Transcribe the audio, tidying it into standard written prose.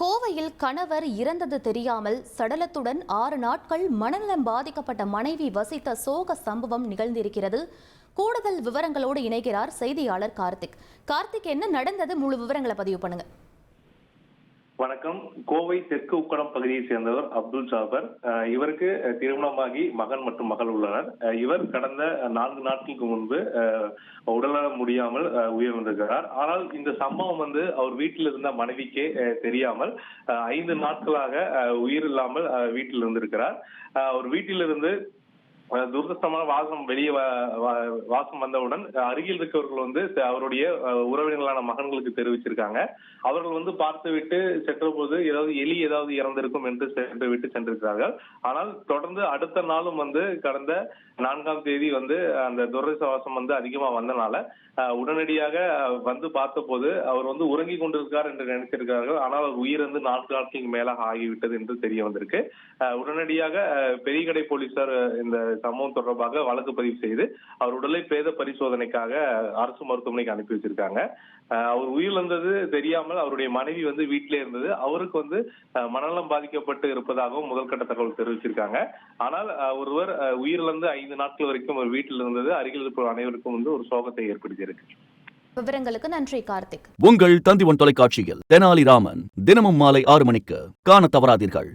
கோவையில் கணவர் இறந்தது தெரியாமல் சடலத்துடன் 6 நாட்கள் மனநலம் பாதிக்கப்பட்ட மனைவி வசித்த சோக சம்பவம் நிகழ்ந்திருக்கிறது. கூடுதல் விவரங்களோடு இணைகிறார் செய்தியாளர் கார்த்திக். கார்த்திக், என்ன நடந்தது? முழு விவரங்களை பதிவு பண்ணுங்க. வணக்கம். கோவை தெற்கு உக்கடம் பகுதியை சேர்ந்தவர் அப்துல் ஜாபர். இவருக்கு திருமணமாகி மகன் மற்றும் மகள் உள்ளனர். இவர் கடந்த 4 நாட்களுக்கு முன்பு உடல்நலம் முடியாமல் உயிரிழந்திருக்கிறார். ஆனால் இந்த சம்பவம் அவர் வீட்டில் இருந்த மனைவிக்கே தெரியாமல் 5 நாட்களாக உயிர் இல்லாமல் வீட்டில் இருந்திருக்கிறார். அவர் வீட்டிலிருந்து துரதிருஷ்டமான வாசம் வந்தவுடன் அருகில் இருக்கவர்கள் அவருடைய உறவினர்களான மகன்களுக்கு தெரிவிச்சிருக்காங்க. அவர்கள் பார்த்து விட்டு சென்ற போது எலி ஏதாவது இறந்திருக்கும் என்று சென்று விட்டு சென்றிருக்கிறார்கள். ஆனால் தொடர்ந்து அடுத்த நாளும் கடந்த 4ஆம் தேதி அந்த துரதிருஷ்டவாசம் அதிகமா வந்தனால உடனடியாக பார்த்த போது அவர் உறங்கி கொண்டிருக்கார் என்று நினைத்திருக்கிறார்கள். ஆனால் அவர் உயிரிழந்து 4 நாட்களுக்கு மேலாக ஆகிவிட்டது என்று தெரிய வந்திருக்கு. உடனடியாக பெரியகடை போலீசார் இந்த சம்பவம் தொடர்பாக வழக்கு பதிவு செய்து அவர் உடலை பிரேத பரிசோதனைக்காக அரசு மருத்துவமனைக்கு அனுப்பி வச்சிருக்காங்க. அவர் உயிரிழந்தது தெரியாமல் அவருடைய மனைவி வீட்டிலே இருந்தது. அவருக்கு மனநலம் பாதிக்கப்பட்டு இருப்பதாகவும் முதல்கட்ட தகவல் தெரிவிச்சிருக்காங்க. ஆனால் ஒருவர் உயிரிழந்து 5 நாட்கள் வரைக்கும் அவர் வீட்டில் இருந்தது அருகில் இருப்ப அனைவருக்கும் ஒரு சோகத்தை ஏற்படுத்தியிருக்கு. விவரங்களுக்கு நன்றி கார்த்திக். உங்கள் தந்தி ஒன் தொலைக்காட்சியில் தெனாலிராமன் தினமும் மாலை 6 மணிக்கு காண தவறாதீர்கள்.